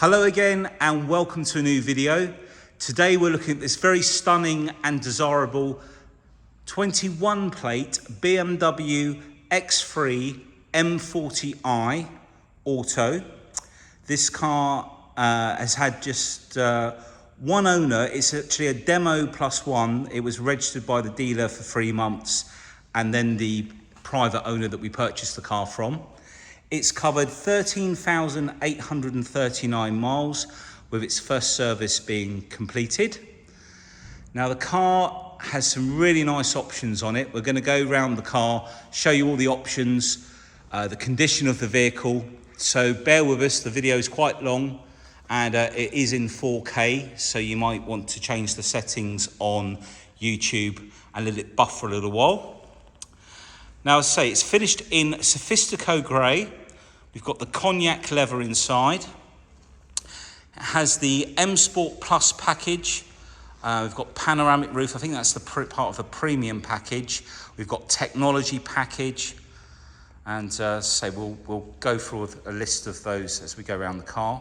Hello again and welcome to a new video. Today we're looking at this very stunning and desirable 21 plate BMW X3 M40i Auto. This car has had just one owner. It's actually a demo plus one. It was registered by the dealer for 3 months and then the private owner that we purchased the car from. It's covered 13,839 miles with its first service being completed. Now the car has some really nice options on it. We're going to go around the car, show you all the options, the condition of the vehicle. So bear with us, the video is quite long and it is in 4K, so you might want to change the settings on YouTube and let it buffer a little while. Now as I say, it's finished in Sophistico grey. We've got the Cognac leather inside. It has the M Sport Plus package. We've got panoramic roof. I think that's the part of the premium package. We've got technology package. And as I say, we'll go through a list of those as we go around the car.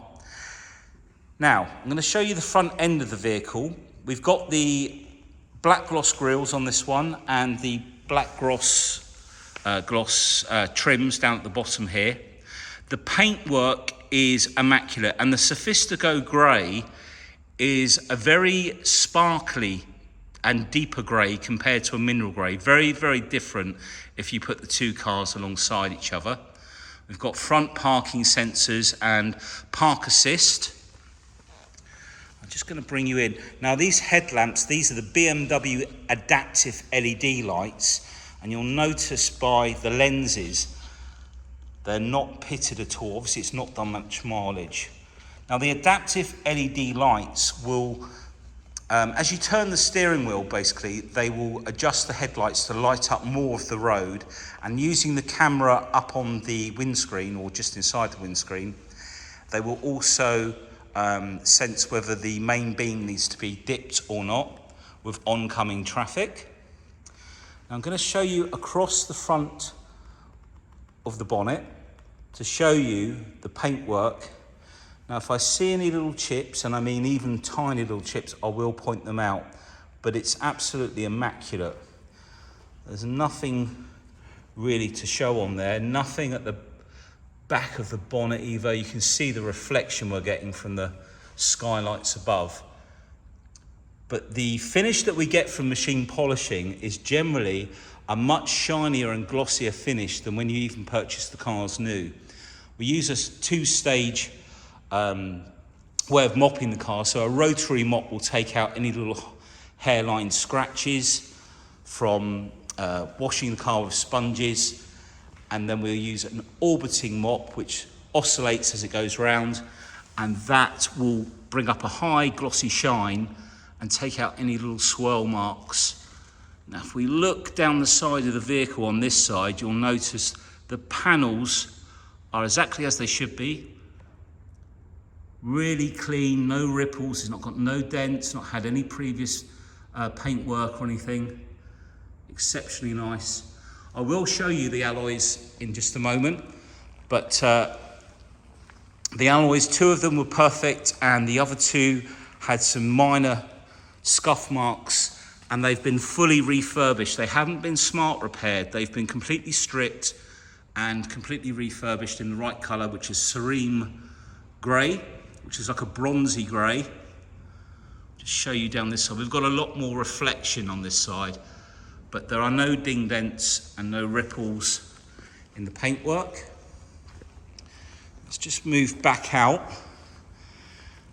Now, I'm going to show you the front end of the vehicle. We've got the black gloss grills on this one and the black gloss trims down at the bottom here. The paintwork is immaculate, and the Sophistico grey is a very sparkly and deeper grey compared to a mineral grey. Very, very different if you put the two cars alongside each other. We've got front parking sensors and park assist. I'm just going to bring you in. Now these headlamps, these are the BMW adaptive LED lights, and you'll notice by the lenses, they're not pitted at all. Obviously, it's not done much mileage. Now, the adaptive LED lights will, as you turn the steering wheel, basically, they will adjust the headlights to light up more of the road. And using the camera up on the windscreen or just inside the windscreen, they will also sense whether the main beam needs to be dipped or not with oncoming traffic. Now, I'm going to show you across the front of the bonnet to show you the paintwork. Now if I see any little chips, and I mean even tiny little chips, I will point them out, but it's absolutely immaculate. There's nothing really to show on there, nothing at the back of the bonnet either. You can see the reflection we're getting from the skylights above. But the finish that we get from machine polishing is generally a much shinier and glossier finish than when you even purchase the cars new. We use a two-stage way of mopping the car. So a rotary mop will take out any little hairline scratches from washing the car with sponges. And then we'll use an orbiting mop, which oscillates as it goes round. And that will bring up a high glossy shine and take out any little swirl marks. Now, if we look down the side of the vehicle on this side, you'll notice the panels are exactly as they should be. Really clean, no ripples, it's not got no dents, not had any previous paintwork or anything. Exceptionally nice. I will show you the alloys in just a moment, but the alloys, 2 of them were perfect and the other 2 had some minor scuff marks, and they've been fully refurbished. They haven't been smart repaired. They've been completely stripped and completely refurbished in the right colour, which is serene grey, which is like a bronzy grey. Just show you down this side. We've got a lot more reflection on this side, but there are no ding dents and no ripples in the paintwork. Let's just move back out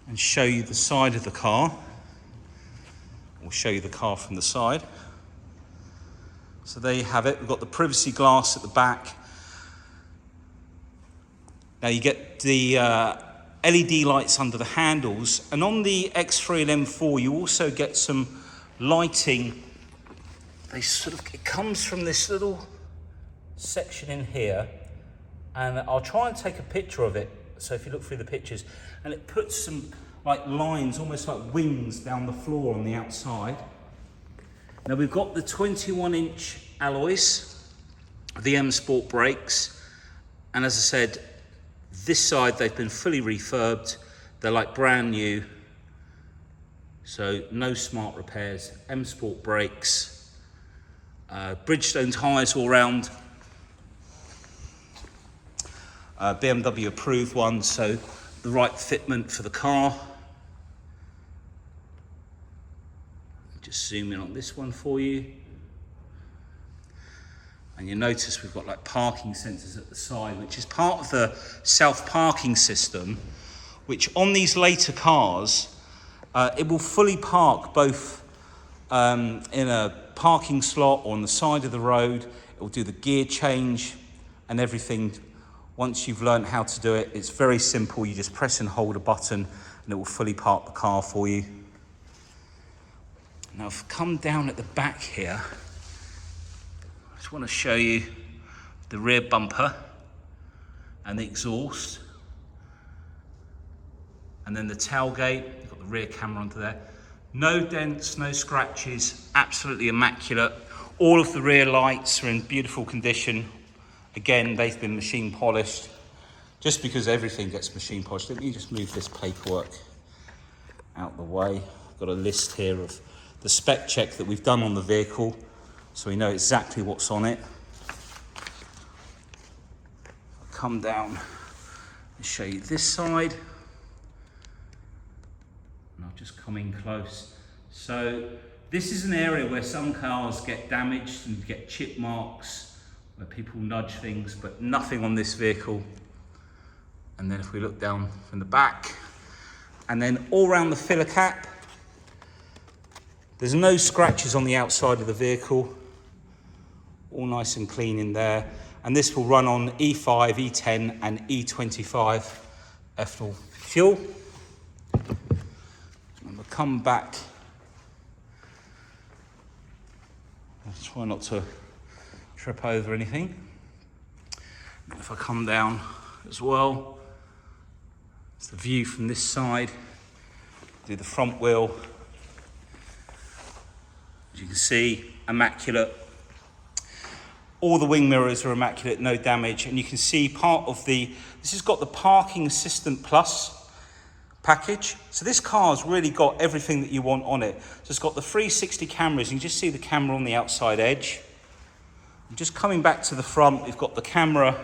and show you the side of the car. We'll show you the car from the side. So there you have it. We've got the privacy glass at the back. Now you get the LED lights under the handles, and on the X3 and M4 you also get some lighting. It comes from this little section in here, and I'll try and take a picture of it. So if you look through the pictures, and it puts some like lines, almost like wings down the floor on the outside. Now we've got the 21-inch alloys, the M Sport brakes, and as I said, this side they've been fully refurbed. They're like brand new. So no smart repairs, M Sport brakes, Bridgestone tyres all round. BMW approved one, so the right fitment for the car. Just zoom in on this one for you. And you'll notice we've got like parking sensors at the side, which is part of the self-parking system, which on these later cars, it will fully park both in a parking slot or on the side of the road. It will do the gear change and everything. Once you've learned how to do it, it's very simple. You just press and hold a button and it will fully park the car for you. Now, if I come down at the back here, I just want to show you the rear bumper and the exhaust. And then the tailgate, you've got the rear camera onto there. No dents, no scratches, absolutely immaculate. All of the rear lights are in beautiful condition. Again, they've been machine polished. Just because everything gets machine polished, let me just move this paperwork out the way. I've got a list here of the spec check that we've done on the vehicle, so we know exactly what's on it. I'll come down and show you this side. And I'll just come in close. So this is an area where some cars get damaged and get chip marks, where people nudge things, but nothing on this vehicle. And then if we look down from the back, and then all around the filler cap, there's no scratches on the outside of the vehicle. All nice and clean in there. And this will run on E5, E10 and E25 ethanol fuel. And we'll come back. I'll try not to trip over anything. If I come down as well, it's the view from this side. Do the front wheel. As you can see, immaculate. All the wing mirrors are immaculate, no damage. And you can see part of this has got the Parking Assistant Plus package. So this car's really got everything that you want on it. So it's got the 360 cameras. You can just see the camera on the outside edge. And just coming back to the front, we've got the camera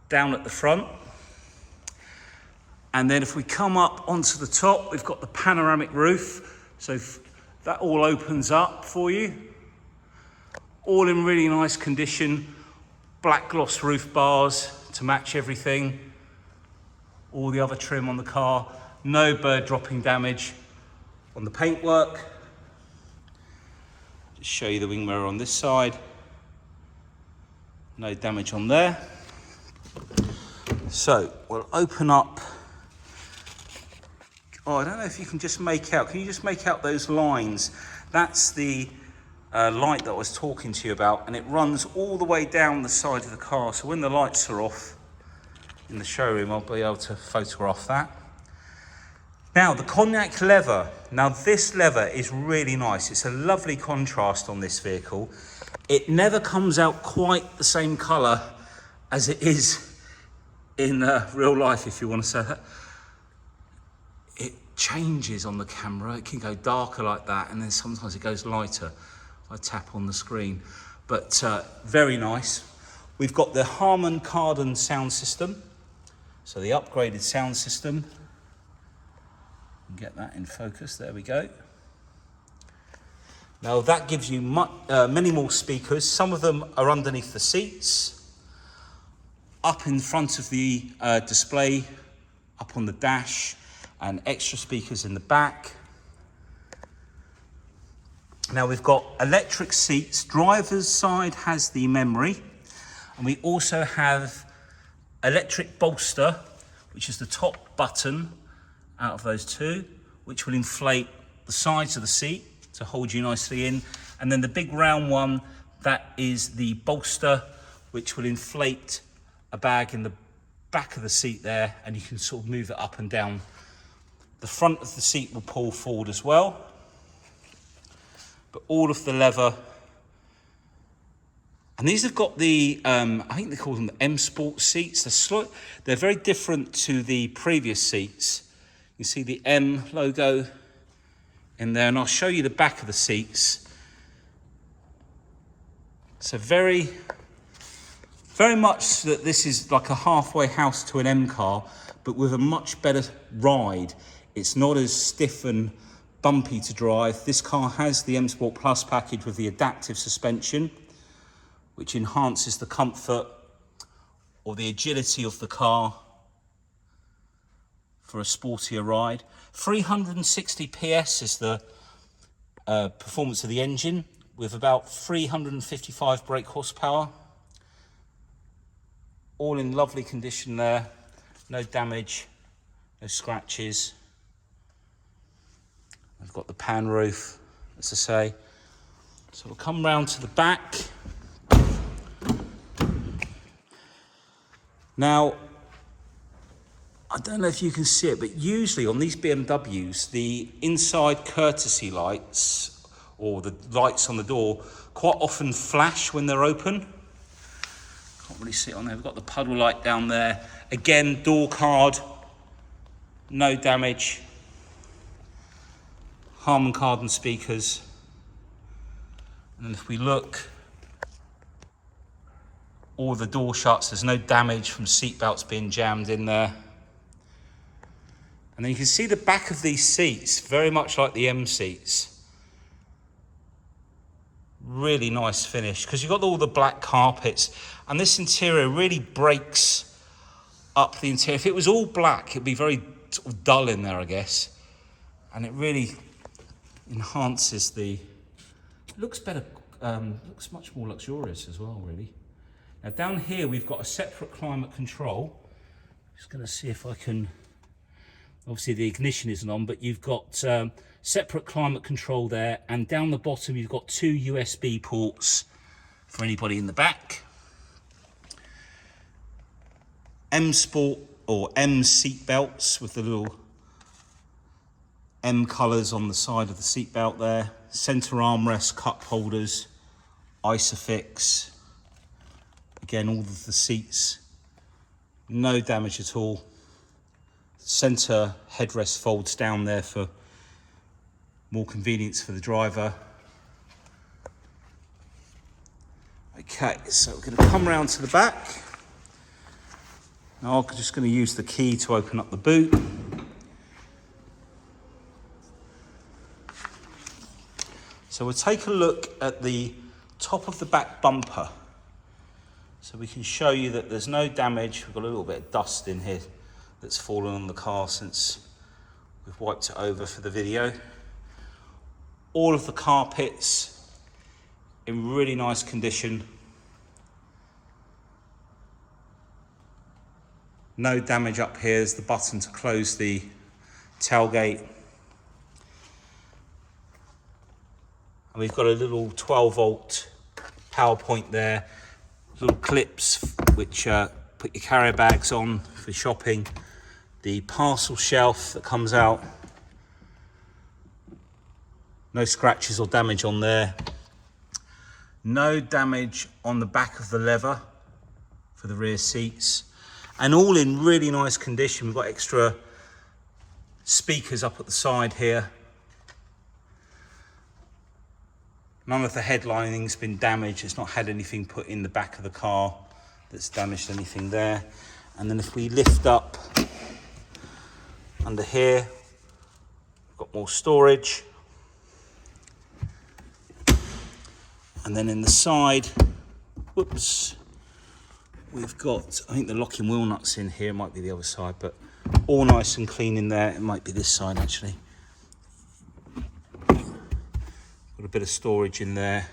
down at the front. And then if we come up onto the top, we've got the panoramic roof. So that all opens up for you. All in really nice condition. Black gloss roof bars to match everything. All the other trim on the car. No bird dropping damage on the paintwork. Just show you the wing mirror on this side. No damage on there. So we'll open up. Oh, I don't know if you can just make out. Can you just make out those lines? That's the light that I was talking to you about, and it runs all the way down the side of the car. So when the lights are off in the showroom, I'll be able to photograph that. Now, the Cognac leather. Now, this leather is really nice. It's a lovely contrast on this vehicle. It never comes out quite the same color as it is in real life, if you want to say that. It changes on the camera. It can go darker like that, and then sometimes it goes lighter if I tap on the screen. But very nice. We've got the HARMAN KARDON sound system. So the upgraded sound system. Get that in focus, there we go. Now that gives you many more speakers. Some of them are underneath the seats, up in front of the display, up on the dash, and extra speakers in the back. Now we've got electric seats. Driver's side has the memory, and we also have electric bolster, which is the top button out of those two, which will inflate the sides of the seat to hold you nicely in. And then the big round one, that is the bolster, which will inflate a bag in the back of the seat there, and you can sort of move it up and down. The front of the seat will pull forward as well. But all of the leather And these have got the, I think they call them the M Sport seats. They're very different to the previous seats. You see the M logo in there, and I'll show you the back of the seats. So very much that this is like a halfway house to an M car, but with a much better ride. It's not as stiff and bumpy to drive. This car has the M Sport Plus package with the adaptive suspension, which enhances the comfort or the agility of the car for a sportier ride. 360 PS is the performance of the engine, with about 355 brake horsepower. All in lovely condition there, no damage, no scratches. I've got the pan roof, as I say. So we'll come round to the back. Now, I don't know if you can see it, but usually on these BMWs, the inside courtesy lights, or the lights on the door, quite often flash when they're open. Can't really see it on there. We've got the puddle light down there. Again, door card, no damage. HARMAN KARDON speakers. And if we look, all the door shuts, there's no damage from seat belts being jammed in there. And then you can see the back of these seats, very much like the M seats. Really nice finish, because you've got all the black carpets, and this interior really breaks up the interior. If it was all black, it'd be very sort of dull in there, I guess. And it really enhances the, it looks better, looks much more luxurious as well, really. Now down here we've got a separate climate control. Just going to see if I can, obviously the ignition isn't on, but you've got separate climate control there, and down the bottom you've got 2 USB ports for anybody in the back. M Sport or M seat belts with the little M colours on the side of the seat belt there. Centre armrest, cup holders, Isofix. Again, all of the seats, no damage at all. Centre headrest folds down there for more convenience for the driver. Okay, so we're going to come round to the back. Now I'm just going to use the key to open up the boot. So we'll take a look at the top of the back bumper. So we can show you that there's no damage. We've got a little bit of dust in here that's fallen on the car since we've wiped it over for the video. All of the carpets in really nice condition. No damage up here. There's the button to close the tailgate. And we've got a little 12-volt power point there. Little clips which put your carrier bags on for shopping. The parcel shelf that comes out. No scratches or damage on there. No damage on the back of the leather for the rear seats. And all in really nice condition. We've got extra speakers up at the side here. None of the headlining's been damaged. It's not had anything put in the back of the car that's damaged anything there. And then if we lift up under here, we've got more storage. And then in the side, whoops, we've got, I think the locking wheel nuts in here, it might be the other side, but all nice and clean in there. It might be this side actually. Got a bit of storage in there.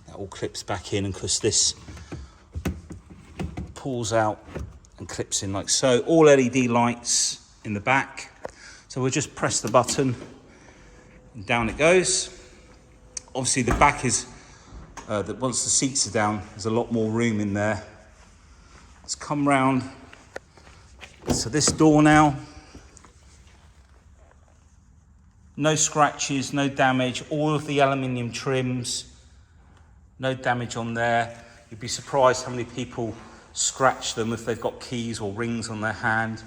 That all clips back in, and because this pulls out and clips in like so. All LED lights in the back. So we'll just press the button and down it goes. Obviously the back is, that once the seats are down, there's a lot more room in there. Let's come round to this door now. No scratches, no damage. All of the aluminium trims, no damage on there. You'd be surprised how many people scratch them if they've got keys or rings on their hand.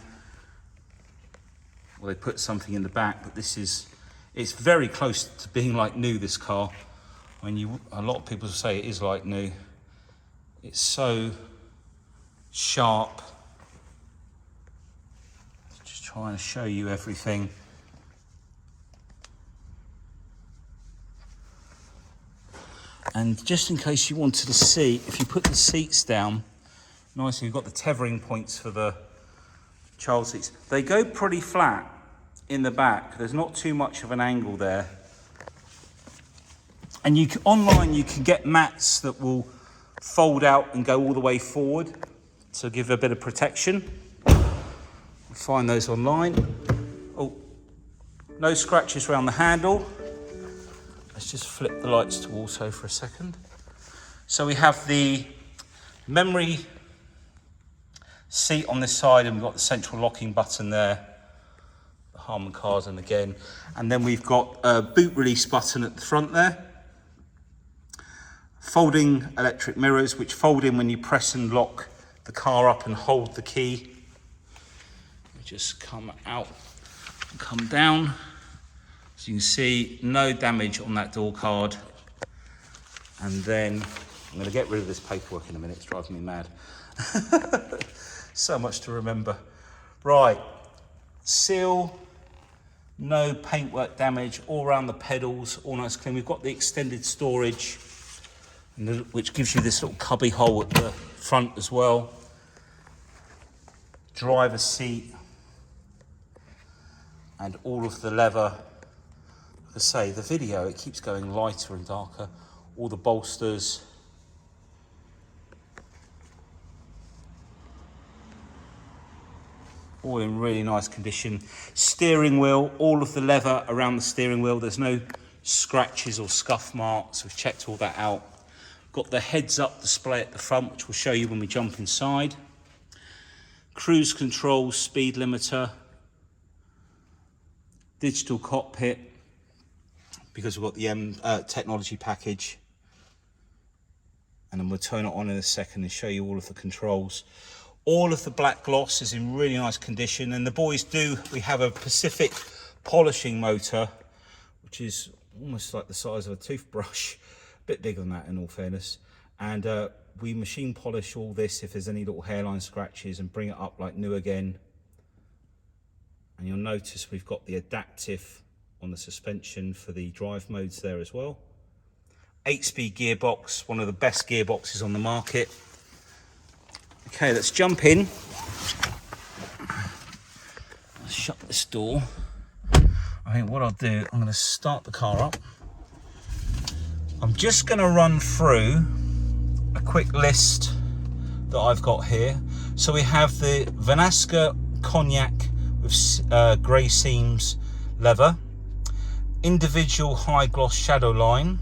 Well, they put something in the back, but it's very close to being like new, this car. I mean, a lot of people say it is like new. It's so sharp. Just trying to show you everything. And just in case you wanted to see, if you put the seats down, nicely, you've got the tethering points for the child seats. They go pretty flat in the back. There's not too much of an angle there. And online you can get mats that will fold out and go all the way forward to give a bit of protection. You'll find those online. Oh, no scratches around the handle. Let's just flip the lights to auto for a second. So we have the memory seat on this side, and we've got the central locking button there, the HARMAN KARDON again, and then we've got a boot release button at the front there. Folding electric mirrors, which fold in when you press and lock the car up and hold the key. We just come out and come down. So you can see no damage on that door card. And then I'm going to get rid of this paperwork in a minute, it's driving me mad. So much to remember. Right, seal, no paintwork damage, all around the pedals, all nice clean. We've got the extended storage, which gives you this little cubby hole at the front as well. Driver's seat, and all of the leather. Like I say, the video, it keeps going lighter and darker. All the bolsters. All in really nice condition. Steering wheel, all of the leather around the steering wheel. There's no scratches or scuff marks. We've checked all that out. Got the heads-up display at the front, which we'll show you when we jump inside. Cruise control, speed limiter. Digital cockpit, because we've got the technology package. And then we'll turn it on in a second and show you all of the controls. All of the black gloss is in really nice condition. And the boys we have a Pacific polishing motor, which is almost like the size of a toothbrush. A bit bigger than that, in all fairness. And we machine polish all this if there's any little hairline scratches and bring it up like new again. And you'll notice we've got the adaptive on the suspension for the drive modes there as well. 8-speed gearbox, one of the best gearboxes on the market. Okay, let's jump in. Let's shut this door. I think what I'll do, I'm going to start the car up. I'm just going to run through a quick list that I've got here. So we have the VERNASCA Cognac with grey seams leather, individual high gloss shadow line,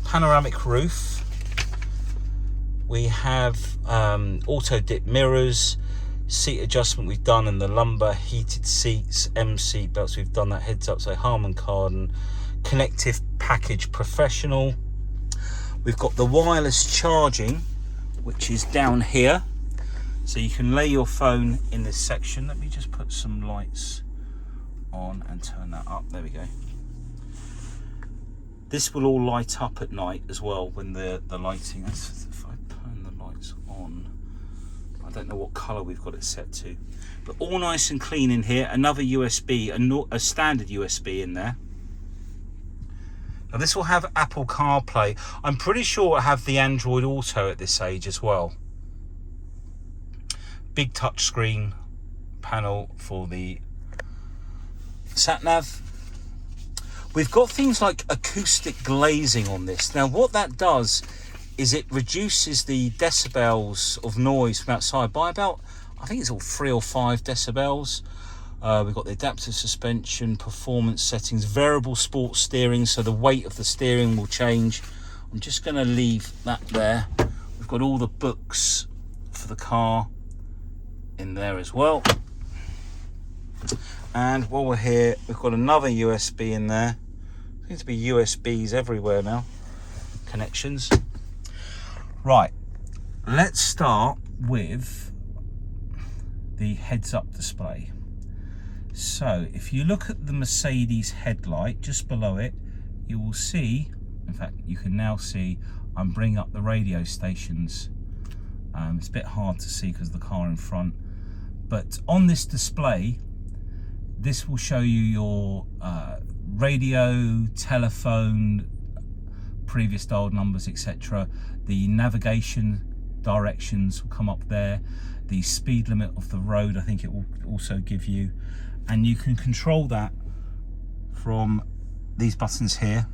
panoramic roof. We have auto dip mirrors, seat adjustment we've done, and the lumbar heated seats, M seat belts we've done that, heads up, so HARMAN KARDON, connective package professional. We've got the wireless charging, which is down here, so you can lay your phone in this section. Let me just put some lights on and turn that up. There we go. This will all light up at night as well when the lighting. If I turn the lights on, I don't know what colour we've got it set to, but all nice and clean in here. Another USB, a standard USB in there. Now this will have Apple CarPlay. I'm pretty sure it'll have the Android Auto at this age as well. Big touchscreen panel for the sat-nav. We've got things like acoustic glazing on this. Now what that does is it reduces the decibels of noise from outside by about, I think it's all 3 or 5 decibels. We've got the adaptive suspension, performance settings, variable sports steering, so the weight of the steering will change. I'm just going to leave that there. We've got all the books for the car in there as well. And while we're here, we've got another USB in there. Seems to be USBs everywhere now. Connections. Right, let's start with the heads-up display. So if you look at the Mercedes headlight, just below it, you will see, in fact, you can now see, I'm bringing up the radio stations. It's a bit hard to see because of the car in front. But on this display, this will show you your radio, telephone, previous dialed numbers, etc. The navigation directions will come up there. The speed limit of the road, I think it will also give you. And you can control that from these buttons here.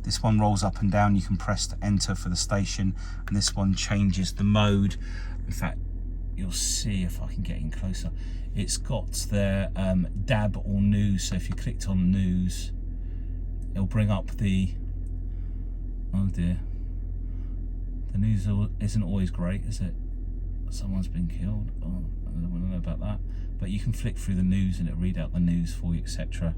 This one rolls up and down. You can press to enter for the station. And this one changes the mode. In fact, you'll see if I can get in closer. It's got their DAB or news. So if you clicked on news, it'll bring up the, oh dear, the news isn't always great, is it? Someone's been killed. Oh, I don't want to know about that. But you can flick through the news and it'll read out the news for you, etc.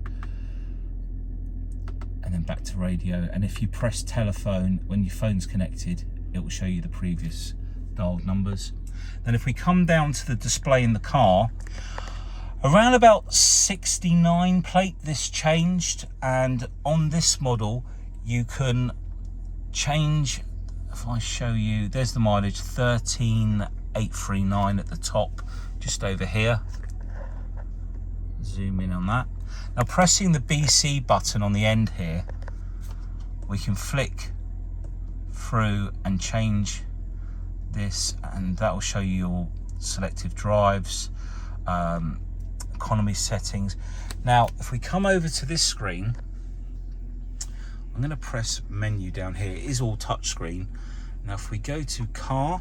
And then back to radio. And if you press telephone, when your phone's connected, it will show you the previous dialed numbers. Then if we come down to the display in the car, around about 69 plate this changed, and on this model you can change, if I show you, there's the mileage, 13,839 at the top, just over here. Zoom in on that. Now pressing the BC button on the end here, we can flick through and change this, and that will show you your selective drives, economy settings. Now if we come over to this screen, I'm going to press menu down here. It is all touch screen. Now if we go to car,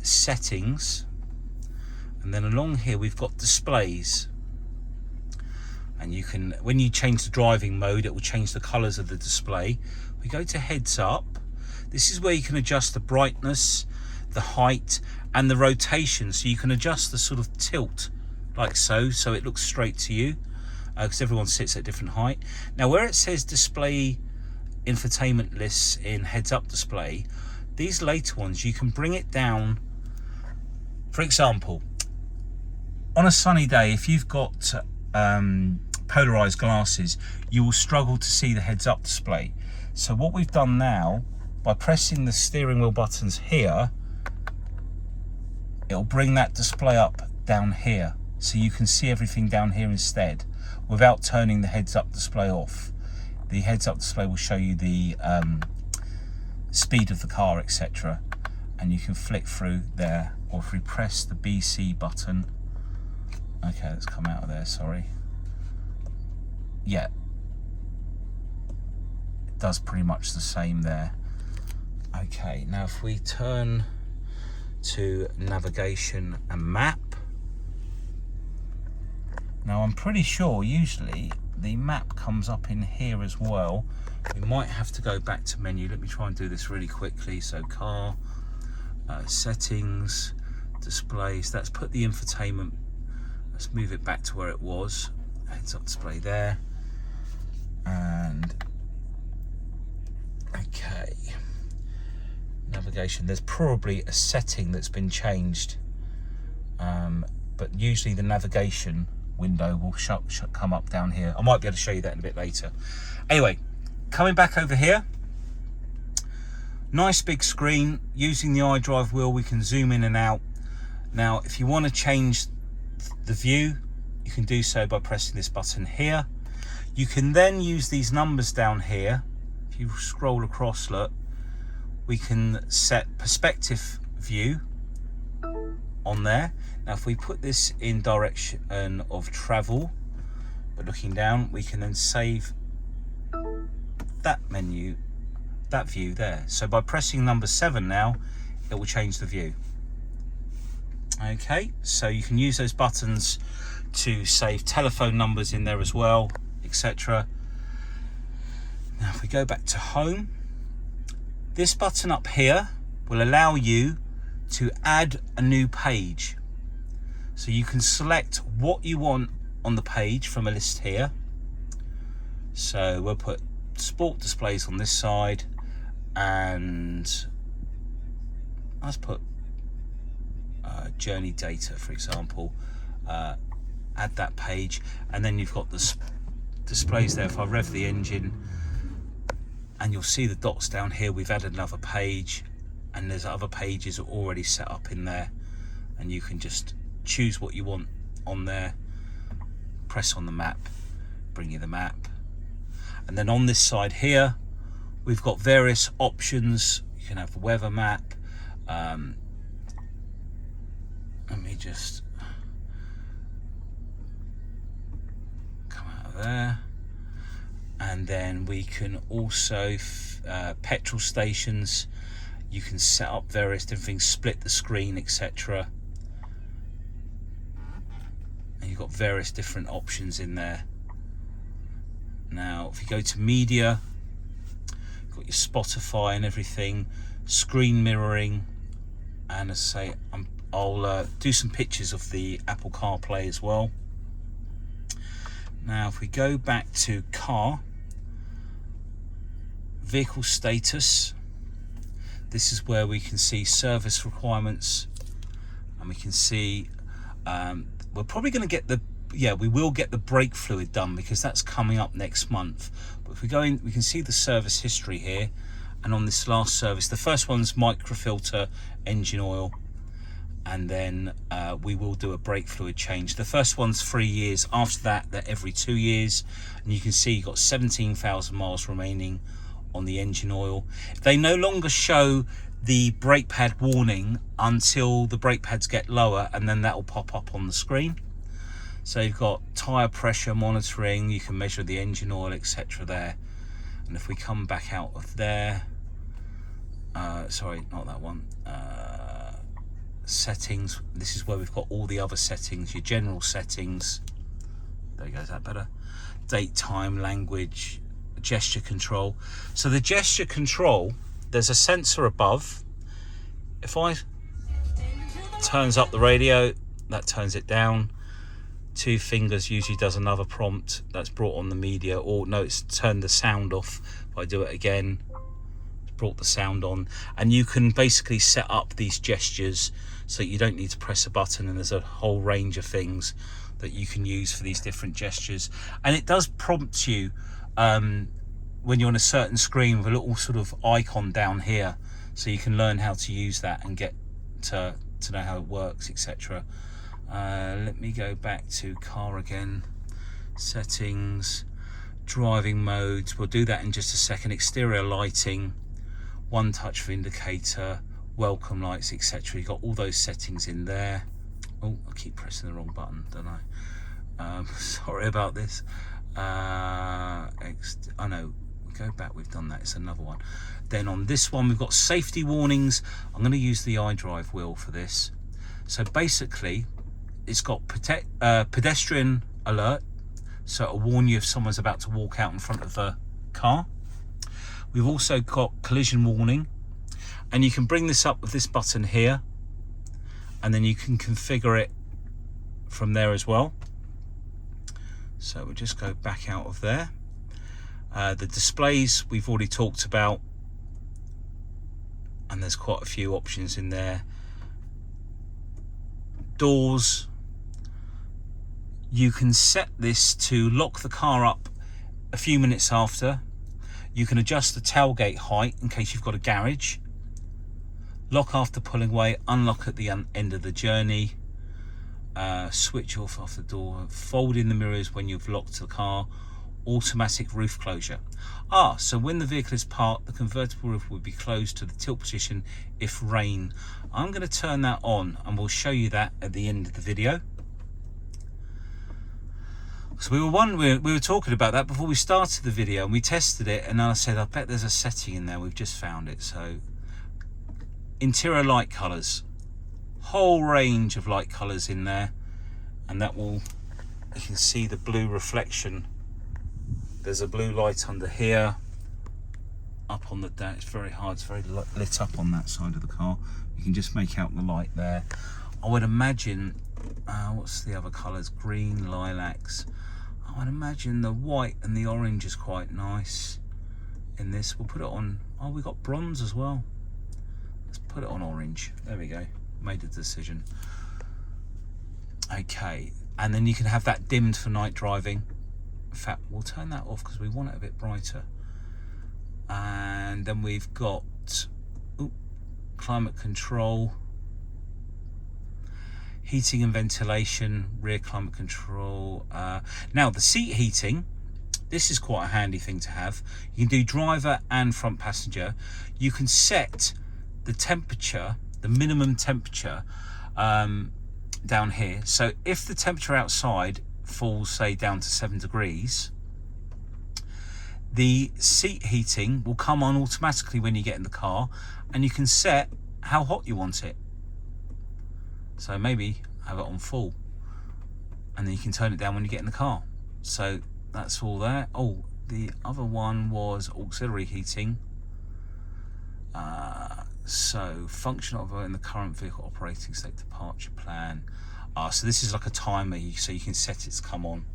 settings, and then along here we've got displays, and you can, when you change the driving mode, it will change the colors of the display. We go to heads up. This is where you can adjust the brightness, the height, and the rotation. So you can adjust the sort of tilt like so it looks straight to you, because everyone sits at a different height. Now where it says display infotainment lists in heads up display, these later ones, you can bring it down. For example, on a sunny day, if you've got polarized glasses, you will struggle to see the heads up display. So what we've done now, by pressing the steering wheel buttons here, it'll bring that display up down here, so you can see everything down here instead, without turning the heads up display off. The heads up display will show you the speed of the car, etc. And you can flick through there, or if we press the BC button, okay, let's come out of there, sorry. Yeah, it does pretty much the same there. Okay, now if we turn to navigation and map, now I'm pretty sure usually the map comes up in here as well. We might have to go back to menu. Let me try and do this really quickly. So car, settings, displays, that's put the infotainment, let's move it back to where it was, heads up display there, and okay, navigation, there's probably a setting that's been changed, but usually the navigation window will come up down here. I might be able to show you that in a bit later. Anyway, coming back over here, nice big screen. Using the iDrive wheel, we can zoom in and out. Now if you want to change the view, you can do so by pressing this button here. You can then use these numbers down here. If you scroll across, look, we can set perspective view on there. Now if we put this in direction of travel, but looking down, we can then save that menu, that view there. So by pressing number 7 now, it will change the view. Okay, so you can use those buttons to save telephone numbers in there as well, etc. Now if we go back to home, this button up here will allow you to add a new page. So you can select what you want on the page from a list here. So we'll put sport displays on this side, and let's put journey data, for example. Add that page, and then you've got the displays there. If I rev the engine, and you'll see the dots down here, we've added another page, and there's other pages already set up in there, and you can just choose what you want on there, press on the map, bring you the map. And then on this side here, we've got various options. You can have the weather map. Let me just come out of there. And then we can also, petrol stations, you can set up various different things, split the screen, etc. And you've got various different options in there. Now, if you go to media, you've got your Spotify and everything, screen mirroring, and as I say, I'll do some pictures of the Apple CarPlay as well. Now, if we go back to car, vehicle status, this is where we can see service requirements, and we can see we're probably going to get we will get the brake fluid done, because that's coming up next month. But if we go in, we can see the service history here, and on this last service, the first one's microfilter engine oil, and then we will do a brake fluid change. The first one's 3 years. After that, they're every 2 years, and you can see you've got 17,000 miles remaining on the engine oil. They no longer show the brake pad warning until the brake pads get lower, and then that will pop up on the screen. So you've got tyre pressure monitoring, you can measure the engine oil, etc. there. And if we come back out of there, sorry, not that one, settings, this is where we've got all the other settings, your general settings, there you go, is that better? Date, time, language, gesture control. So the gesture control, there's a sensor above. If I turns up the radio, that turns it down. 2 fingers usually does another prompt, that's brought on the media, or no, it's turned the sound off. If I do it again, it's brought the sound on. And you can basically set up these gestures so you don't need to press a button, and there's a whole range of things that you can use for these different gestures. And it does prompt you when you're on a certain screen with a little sort of icon down here, so you can learn how to use that and get to know how it works, etc. Let me go back to car again, settings, driving modes, we'll do that in just a second. Exterior lighting, one touch for indicator, welcome lights, etc. You've got all those settings in there. Oh, I keep pressing the wrong button, don't I? Sorry about this. I know, go back, we've done that, it's another one. Then on this one, we've got safety warnings. I'm going to use the iDrive wheel for this. So basically, it's got pedestrian alert, so it'll warn you if someone's about to walk out in front of the car. We've also got collision warning, and you can bring this up with this button here, and then you can configure it from there as well. So we'll just go back out of there. The displays we've already talked about, and there's quite a few options in there. Doors, you can set this to lock the car up a few minutes after. You can adjust the tailgate height in case you've got a garage. Lock after pulling away, unlock at the end of the journey. Switch off the door, fold in the mirrors when you've locked the car, automatic roof closure. So when the vehicle is parked, the convertible roof will be closed to the tilt position if rain. I'm going to turn that on, and we'll show you that at the end of the video. So we were talking about that before we started the video, and we tested it, and then I said, I bet there's a setting in there, we've just found it. So interior light colours, whole range of light colours in there, and that will, you can see the blue reflection. There's a blue light under here, up on the dash. It's very hard, it's very lit up on that side of the car. You can just make out the light there. I would imagine What's the other colours? Green, lilacs. I'd imagine the white and the orange is quite nice in this. We'll put it on, oh, we got bronze as well. Let's put it on orange. There we go, made a decision. Okay, and then you can have that dimmed for night driving. In fact, we'll turn that off because we want it a bit brighter. And then we've got climate control, heating and ventilation, rear climate control. Now the seat heating, this is quite a handy thing to have. You can do driver and front passenger. You can set the temperature, the minimum temperature down here. So if the temperature outside falls, say, down to 7 degrees, the seat heating will come on automatically when you get in the car, and you can set how hot you want it. So maybe have it on full, and then you can turn it down when you get in the car. So that's all there. Oh, the other one was auxiliary heating. So function of in the current vehicle operating state, departure plan. So this is like a timer, so you can set it to come on.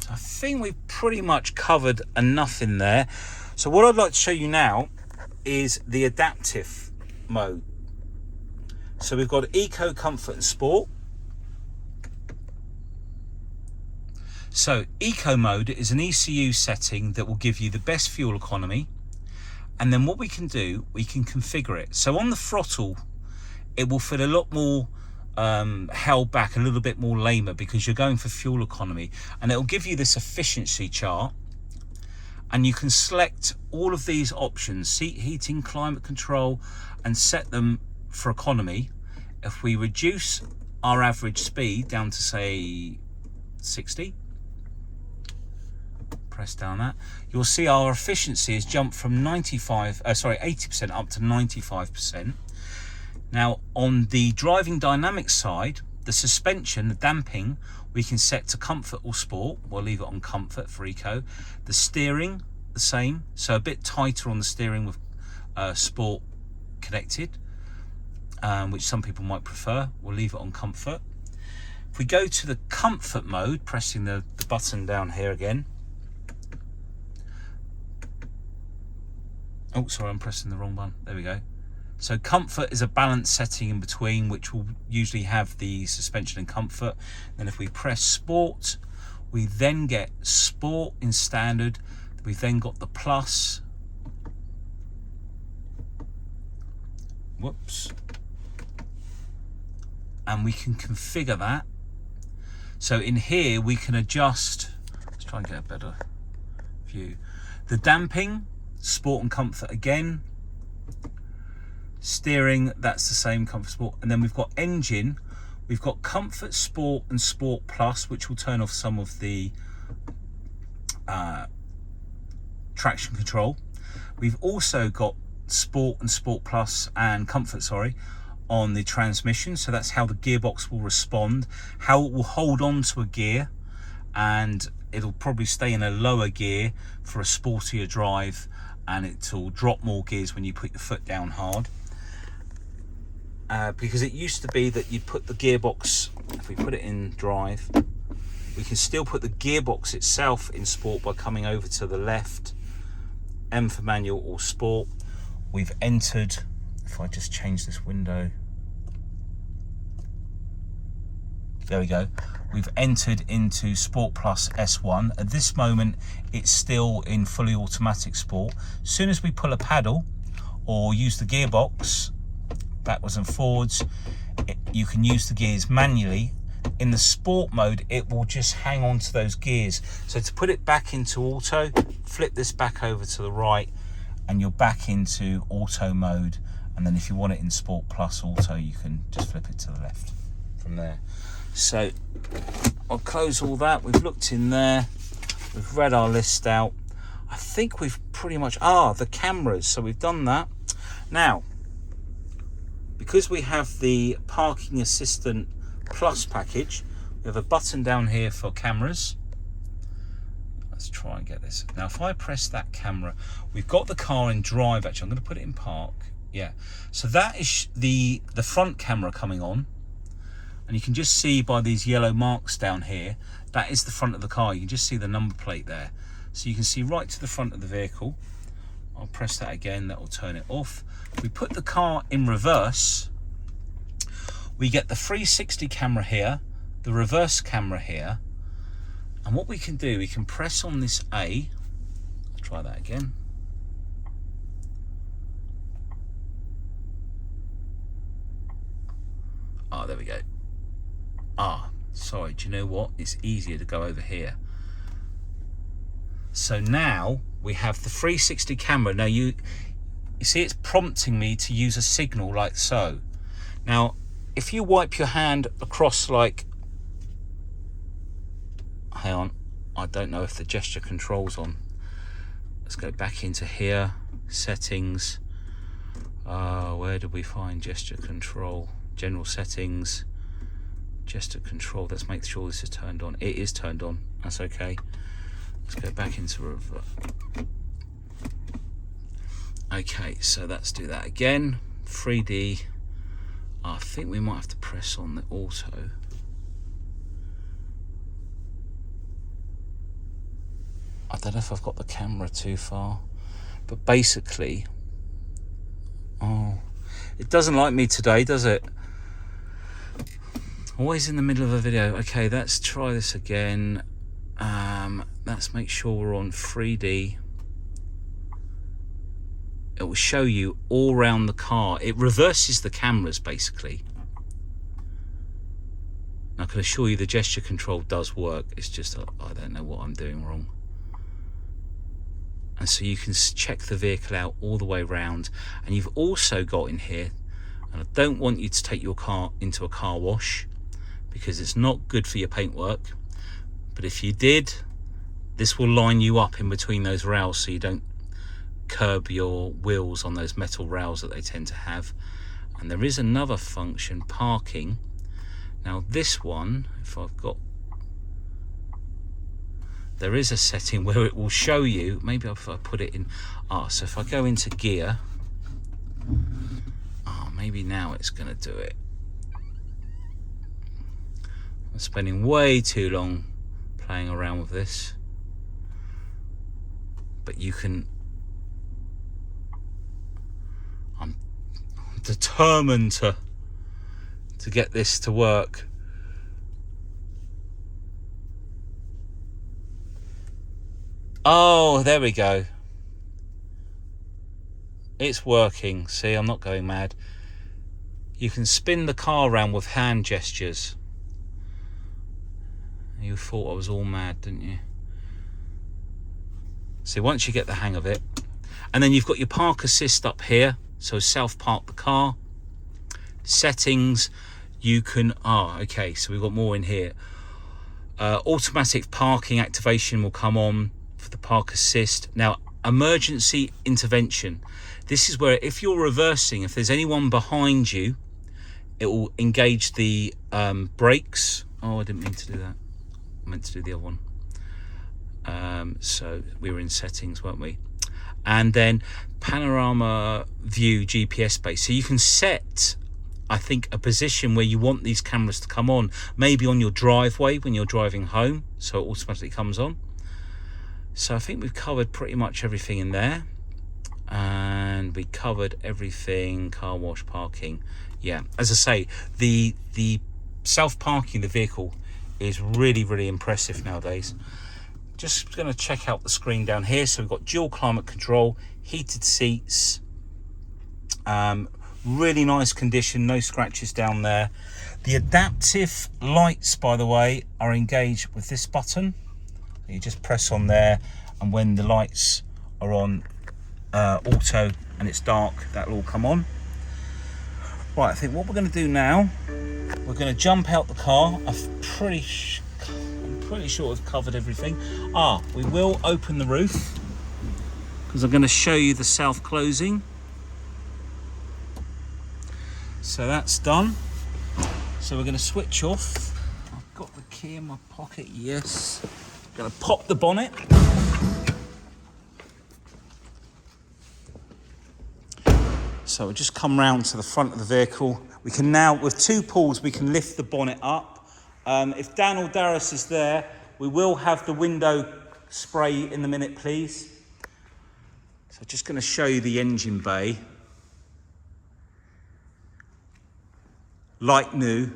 So I think we've pretty much covered enough in there. So what I'd like to show you now is the adaptive mode. So we've got Eco, Comfort and Sport. So Eco mode is an ECU setting that will give you the best fuel economy. And then what we can do, we can configure it. So on the throttle, it will feel a lot more held back, a little bit more lamer, because you're going for fuel economy. And it will give you this efficiency chart. And you can select all of these options, seat heating, climate control, and set them for economy. If we reduce our average speed down to, say, 60, press down that, you'll see our efficiency has jumped from 80% up to 95%. Now on the driving dynamics side, the suspension, the damping, we can set to comfort or sport. We'll leave it on comfort for eco. The steering, the same, so a bit tighter on the steering with sport connected, which some people might prefer. We'll leave it on comfort. If we go to the comfort mode, pressing the button down here again. Oh, sorry, I'm pressing the wrong button. There we go. So comfort is a balance setting in between, which will usually have the suspension and comfort. Then if we press sport, we then get sport in standard. We've then got the plus. Whoops. And we can configure that. So in here we can adjust, let's try and get a better view. The damping, sport and comfort again. Steering, that's the same, comfort, sport. And then we've got engine, we've got comfort, sport and sport plus, which will turn off some of the traction control. We've also got sport and sport plus and comfort, sorry, on the transmission. So that's how the gearbox will respond, how it will hold on to a gear, and it'll probably stay in a lower gear for a sportier drive, and it will drop more gears when you put your foot down hard. Because it used to be that you'd put the gearbox, if we put it in drive, we can still put the gearbox itself in sport by coming over to the left, M for manual or sport. We've entered, if I just change this window, there we go. We've entered into Sport Plus S1. At this moment, it's still in fully automatic sport. As soon as we pull a paddle or use the gearbox, backwards and forwards, you can use the gears manually. In the sport mode, it will just hang on to those gears. So to put it back into auto, flip this back over to the right, and you're back into auto mode. And then if you want it in Sport Plus Auto, you can just flip it to the left from there. So I'll close all that. We've looked in there, we've read our list out. I think we've pretty much, the cameras, so we've done that. Now, because we have the Parking Assistant Plus package, we have a button down here for cameras. Let's try and get this. Now if I press that camera, we've got the car in drive. Actually, I'm going to put it in park. Yeah, so that is the front camera coming on. And And you can just see by these yellow marks down here, that is the front of the car. You can just see the number plate there. So you can see right to the front of the vehicle. I'll press that again, that will turn it off. We put the car in reverse. We get the 360 camera here, the reverse camera here. And what we can do, we can press on this A. Let's try that again. Oh, there we go. Ah, sorry, do you know what? It's easier to go over here. So now we have the 360 camera. Now you see it's prompting me to use a signal like so. Now, if you wipe your hand across like, hang on, I don't know if the gesture control's on. Let's go back into here, settings. Where do we find gesture control? General settings, gesture control. Let's make sure this is turned on. It is turned on, that's okay. Let's go back into reverse. Okay, so let's do that again. 3D. I think we might have to press on the auto. I don't know if I've got the camera too far, but basically, oh, it doesn't like me today, does it? Always in the middle of a video. Okay, let's try this again. Let's make sure we're on 3D. It will show you all around the car. It reverses the cameras basically. I can assure you the gesture control does work. It's just I don't know what I'm doing wrong. And so you can check the vehicle out all the way around. And you've also got in here, and I don't want you to take your car into a car wash because it's not good for your paintwork. But if you did, this will line you up in between those rails so you don't curb your wheels on those metal rails that they tend to have. And there is another function, parking. Now this one, if I've got, there is a setting where it will show you, maybe if I put it in, so if I go into gear, maybe now it's going to do it. I'm spending way too long playing around with this, but you can, I'm determined to get this to work. Oh, there we go. It's working. See, I'm not going mad. You can spin the car around with hand gestures. You thought I was all mad, didn't you? So once you get the hang of it, and then you've got your park assist up here, so self-park the car. Settings, you can, okay, so we've got more in here. Automatic parking activation will come on for the park assist. Now, emergency intervention. This is where if you're reversing, if there's anyone behind you, it will engage the brakes. Oh, I didn't mean to do that. I meant to do the other one. So we were in settings, weren't we? And then panorama view GPS base. So you can set, I think, a position where you want these cameras to come on. Maybe on your driveway when you're driving home, so it automatically comes on. So I think we've covered pretty much everything in there. And we covered everything, car wash, parking. Yeah, as I say, the self-parking the vehicle is really, really impressive nowadays. Just going to check out the screen down here. So we've got dual climate control, heated seats, really nice condition, no scratches down there. The adaptive lights, by the way, are engaged with this button. You just press on there, and when the lights are on auto and it's dark, that will all come on. Right, I think what we're going to do now, we're going to jump out the car. I'm pretty sure I've covered everything. We will open the roof because I'm going to show you the self-closing. So that's done. So we're going to switch off. I've got the key in my pocket, yes. Going to pop the bonnet. So So we'll just come round to the front of the vehicle. We can now, with 2 pulls, we can lift the bonnet up. If Dan or Darius is there, we will have the window spray in a minute, please. So just going to show you the engine bay. Like new.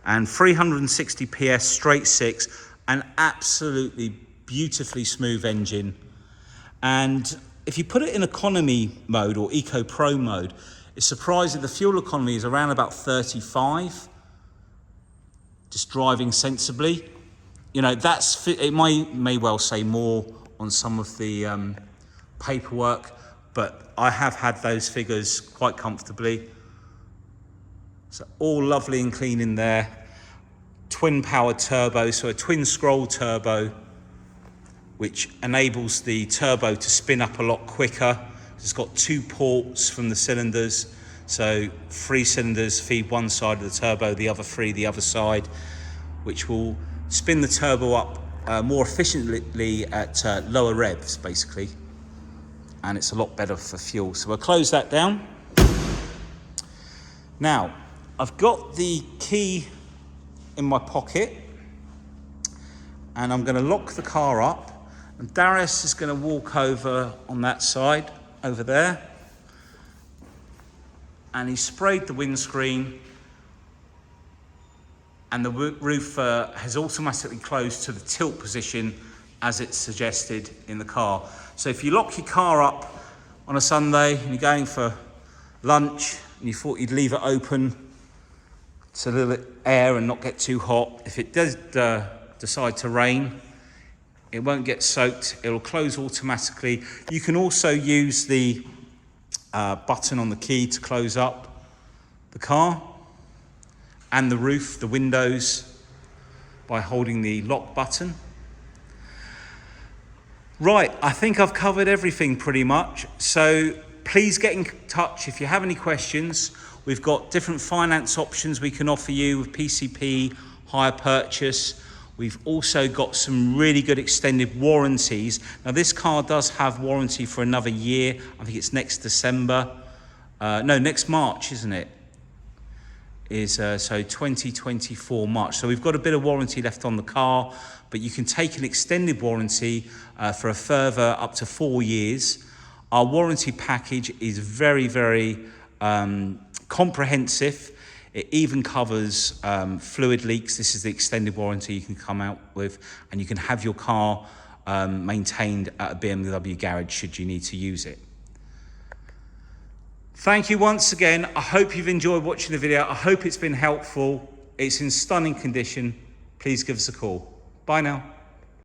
And 360 PS, straight 6, an absolutely beautifully smooth engine. And if you put it in economy mode or Eco Pro mode, it's surprising the fuel economy is around about 35, just driving sensibly. You know, it may well say more on some of the paperwork, but I have had those figures quite comfortably. So all lovely and clean in there. Twin powered turbo, so a twin scroll turbo, which enables the turbo to spin up a lot quicker. It's got 2 ports from the cylinders. So 3 cylinders feed one side of the turbo, the other 3 the other side, which will spin the turbo up more efficiently at lower revs, basically. And it's a lot better for fuel. So we'll close that down. Now, I've got the key in my pocket and I'm going to lock the car up, and Darius is going to walk over on that side over there, and he sprayed the windscreen, and the roof has automatically closed to the tilt position as it's suggested in the car. So if you lock your car up on a Sunday and you're going for lunch and you thought you'd leave it open so a little air and not get too hot, if it does decide to rain, it won't get soaked, it'll close automatically. You can also use the button on the key to close up the car and the roof, the windows, by holding the lock button. Right, I think I've covered everything pretty much. So please get in touch if you have any questions. We've got different finance options we can offer you with PCP, hire purchase. We've also got some really good extended warranties. Now this car does have warranty for another year. I think it's next December. No, next March, isn't it? So 2024 March. So we've got a bit of warranty left on the car, but you can take an extended warranty for a further up to 4 years. Our warranty package is very, very comprehensive. It even covers fluid leaks. This is the extended warranty you can come out with, and you can have your car maintained at a BMW garage should you need to use it. Thank you once again. I hope you've enjoyed watching the video. I hope it's been helpful. It's in stunning condition. Please give us a call. Bye now.